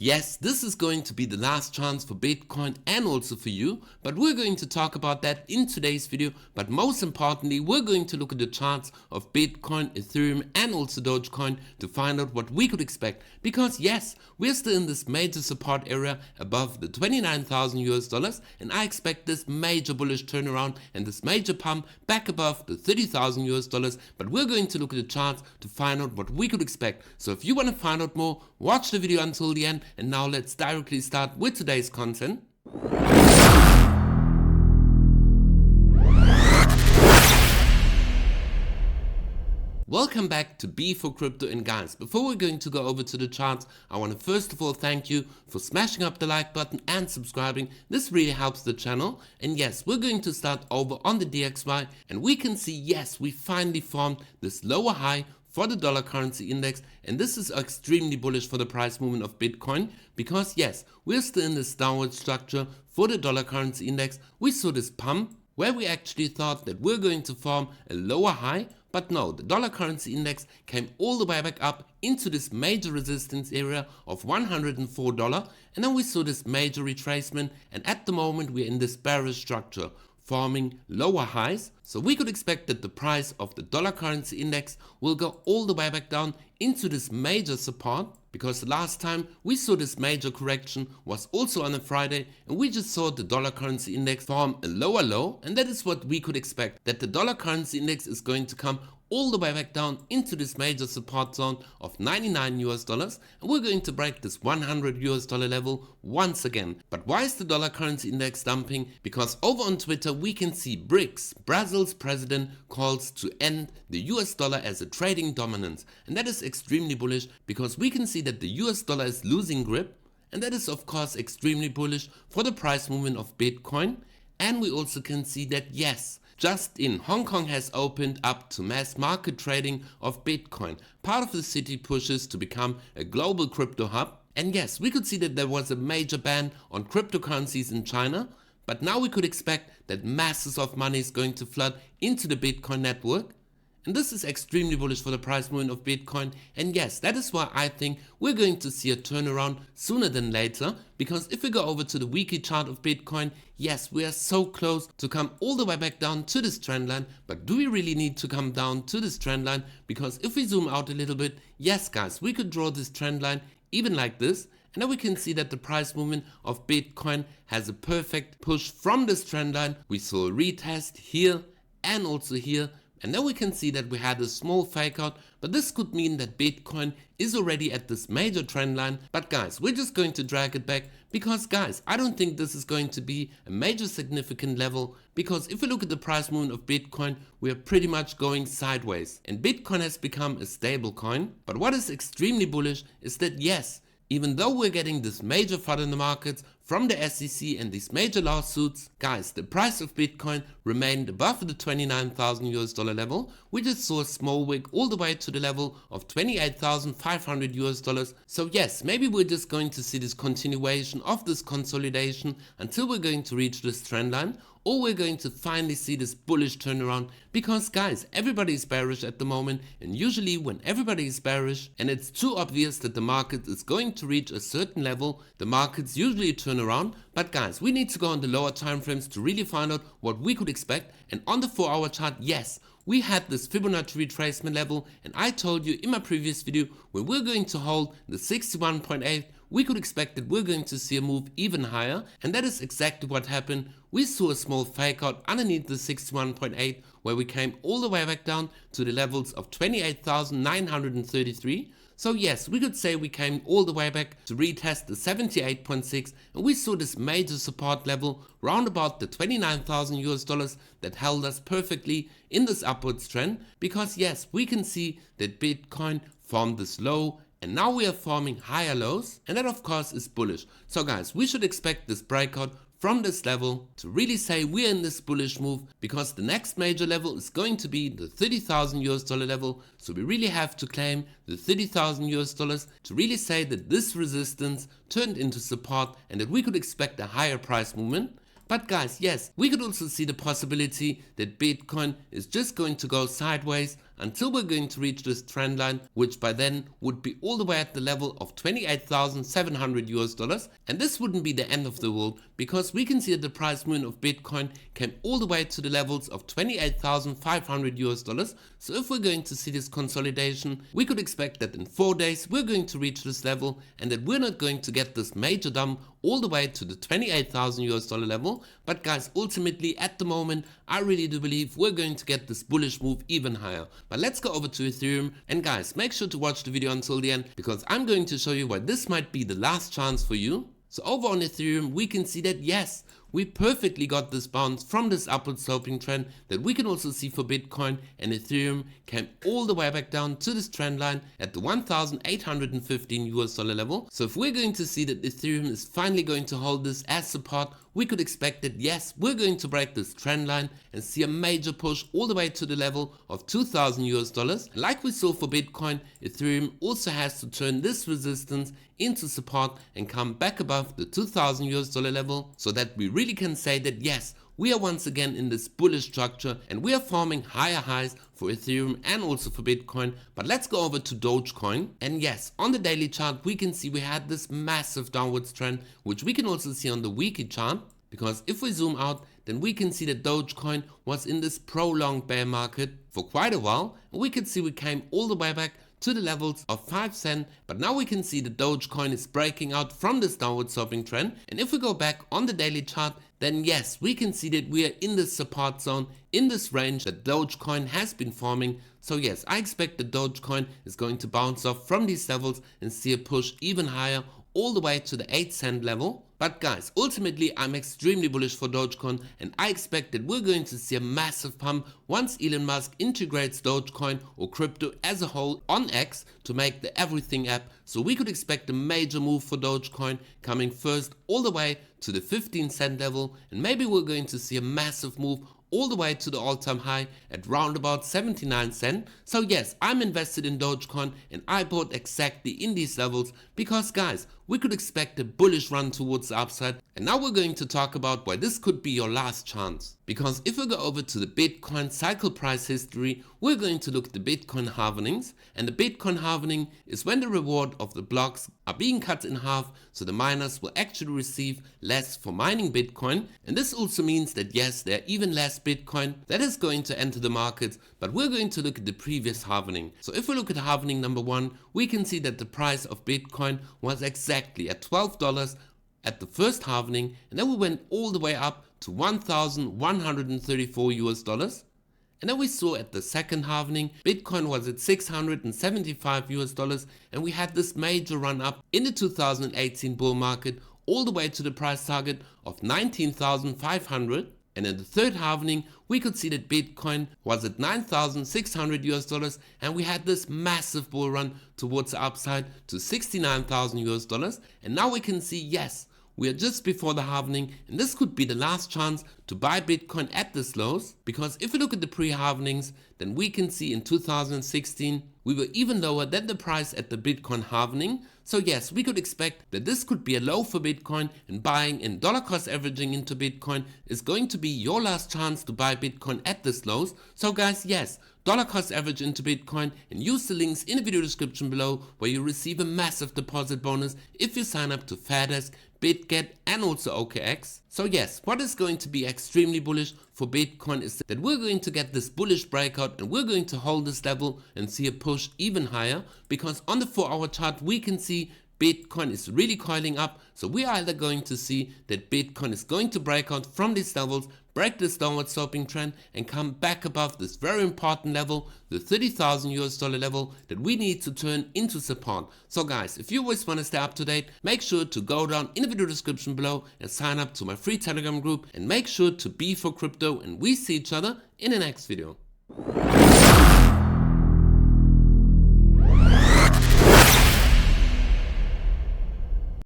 Yes, this is going to be the last chance for Bitcoin and also for you, but we're going to talk about that in today's video. But most importantly, we're going to look at the charts of Bitcoin, Ethereum and also Dogecoin to find out what we could expect. Because yes, we're still in this major support area above the 29,000 US dollars, and I expect this major bullish turnaround and this major pump back above the 30,000 US dollars. But we're going to look at the charts to find out what we could expect. So if you want to find out more, watch the video until the end. And now let's directly start with today's content. Welcome back to B for Crypto, and guys, before we're going to go over to the charts, I want to first of all thank you for smashing up the like button and subscribing. This really helps the channel. And yes, we're going to start over on the DXY, and we can see, yes, we finally formed this lower high for the dollar currency index, and this is extremely bullish for the price movement of Bitcoin because yes, we're still in this downward structure for the dollar currency index. We saw this pump where we actually thought that we're going to form a lower high, but no, the dollar currency index came all the way back up into this major resistance area of $104, and then we saw this major retracement, and at the moment we're in this bearish structure forming lower highs. So we could expect that the price of the dollar currency index will go all the way back down into this major support, because the last time we saw this major correction was also on a Friday, and we just saw the dollar currency index form a lower low, and that is what we could expect, that the dollar currency index is going to come all the way back down into this major support zone of 99 US dollars, and we're going to break this 100 US dollar level once again. But why is the dollar currency index dumping? Because over on Twitter we can see BRICS, Brazil's president, calls to end the US dollar as a trading dominance, and that is extremely bullish because we can see that the US dollar is losing grip, and that is of course extremely bullish for the price movement of Bitcoin. And we also can see that yes, just in, Hong Kong has opened up to mass market trading of Bitcoin. Part of the city pushes to become a global crypto hub. And yes, we could see that there was a major ban on cryptocurrencies in China, but now we could expect that masses of money is going to flood into the Bitcoin network. And this is extremely bullish for the price movement of Bitcoin. And yes, that is why I think we're going to see a turnaround sooner than later. Because if we go over to the weekly chart of Bitcoin, yes, we are so close to come all the way back down to this trend line. But do we really need to come down to this trend line? Because if we zoom out a little bit, yes guys, we could draw this trend line even like this. And now we can see that the price movement of Bitcoin has a perfect push from this trend line. We saw a retest here and also here. And then we can see that we had a small fake out, but this could mean that Bitcoin is already at this major trend line. But guys, we're just going to drag it back because guys, I don't think this is going to be a major significant level, because if we look at the price movement of Bitcoin, we are pretty much going sideways and Bitcoin has become a stable coin. But what is extremely bullish is that yes, even though we're getting this major flood in the markets from the SEC and these major lawsuits, guys, the price of Bitcoin remained above the 29,000 US dollar level. We just saw a small wick all the way to the level of 28,500 US dollars. So yes, maybe we're just going to see this continuation of this consolidation until we're going to reach this trend line, or we're going to finally see this bullish turnaround. Because guys, everybody is bearish at the moment, and usually when everybody is bearish and it's too obvious that the market is going to reach a certain level, the markets usually turn around. But guys, we need to go on the lower time frames to really find out what we could expect. And on the 4-hour chart, yes, we had this Fibonacci retracement level, and I told you in my previous video, when we're going to hold the 61.8, we could expect that we're going to see a move even higher, and that is exactly what happened. We saw a small fake out underneath the 61.8, where we came all the way back down to the levels of 28,933. So yes, we could say we came all the way back to retest the 78.6, and we saw this major support level round about the 29,000 US dollars that held us perfectly in this upwards trend. Because yes, we can see that Bitcoin formed this low, and now we are forming higher lows, and that of course is bullish. So guys, we should expect this breakout from this level to really say we're in this bullish move, because the next major level is going to be the 30,000 US dollar level. So we really have to claim the 30,000 US dollars to really say that this resistance turned into support and that we could expect a higher price movement. But guys, yes, we could also see the possibility that Bitcoin is just going to go sideways until we're going to reach this trend line, which by then would be all the way at the level of $28,700. And this wouldn't be the end of the world, because we can see that the price movement of Bitcoin came all the way to the levels of $28,500. So if we're going to see this consolidation, we could expect that in 4 days we're going to reach this level, and that we're not going to get this major dump all the way to the $28,000 level. But guys, ultimately at the moment, I really do believe we're going to get this bullish move even higher. But let's go over to Ethereum, and guys, make sure to watch the video until the end, because I'm going to show you why this might be the last chance for you. So over on Ethereum, we can see that yes, we perfectly got this bounce from this upward sloping trend that we can also see for Bitcoin, and Ethereum came all the way back down to this trend line at the $1,815 level. So if we're going to see that Ethereum is finally going to hold this as support, we could expect that yes, we're going to break this trend line and see a major push all the way to the level of $2,000. Like we saw for Bitcoin, Ethereum also has to turn this resistance into support and come back above the $2,000 level, so that we really can say that yes, we are once again in this bullish structure and we are forming higher highs for Ethereum and also for Bitcoin. But let's go over to Dogecoin, and yes, on the daily chart we can see we had this massive downwards trend, which we can also see on the weekly chart, because if we zoom out, then we can see that Dogecoin was in this prolonged bear market for quite a while, and we can see we came all the way back to the levels of 5 cents, but now we can see the Dogecoin is breaking out from this downward sloping trend. And if we go back on the daily chart, then yes, we can see that we are in this support zone, in this range that Dogecoin has been forming. So yes, I expect that Dogecoin is going to bounce off from these levels and see a push even higher all the way to the 8 cent level. But guys, ultimately I'm extremely bullish for Dogecoin, and I expect that we're going to see a massive pump once Elon Musk integrates Dogecoin or crypto as a whole on X to make the everything app. So we could expect a major move for Dogecoin coming first all the way to the 15 cent level, and maybe we're going to see a massive move all the way to the all-time high at round about 79 cents. So yes, I'm invested in Dogecoin, and I bought exactly in these levels because guys, we could expect a bullish run towards the upside. And now we're going to talk about why this could be your last chance. Because if we go over to the Bitcoin cycle price history, we're going to look at the Bitcoin halvenings. And the Bitcoin halvening is when the reward of the blocks are being cut in half, so the miners will actually receive less for mining Bitcoin. And this also means that yes, there are even less Bitcoin that is going to enter the market, but we're going to look at the previous halvening. So if we look at halvening number 1, we can see that the price of Bitcoin was exactly at $12 at the first halvening, and then we went all the way up to $1,134. And then we saw at the second halvening, Bitcoin was at $675, and we had this major run up in the 2018 bull market all the way to the price target of 19,500. And in the third halvening, we could see that Bitcoin was at $9,600, and we had this massive bull run towards the upside to $69,000. And now we can see, yes, we are just before the halvening, and this could be the last chance to buy Bitcoin at this lows. Because if we look at the pre-halvenings, then we can see in 2016 we were even lower than the price at the Bitcoin halvening. So yes, we could expect that this could be a low for Bitcoin, and buying and dollar cost averaging into Bitcoin is going to be your last chance to buy Bitcoin at this lows. So guys, yes, dollar cost average into Bitcoin, and use the links in the video description below where you receive a massive deposit bonus if you sign up to Fairdesk, BitGet and also OKX. So yes, what is going to be extremely bullish for Bitcoin is that we're going to get this bullish breakout, and we're going to hold this level and see a push even higher, because on the 4-hour chart we can see Bitcoin is really coiling up. So we are either going to see that Bitcoin is going to break out from these levels, break this downward sloping trend and come back above this very important level, the $30,000 level that we need to turn into support. So guys, if you always want to stay up to date, make sure to go down in the video description below and sign up to my free Telegram group, and make sure to be for crypto, and we see each other in the next video.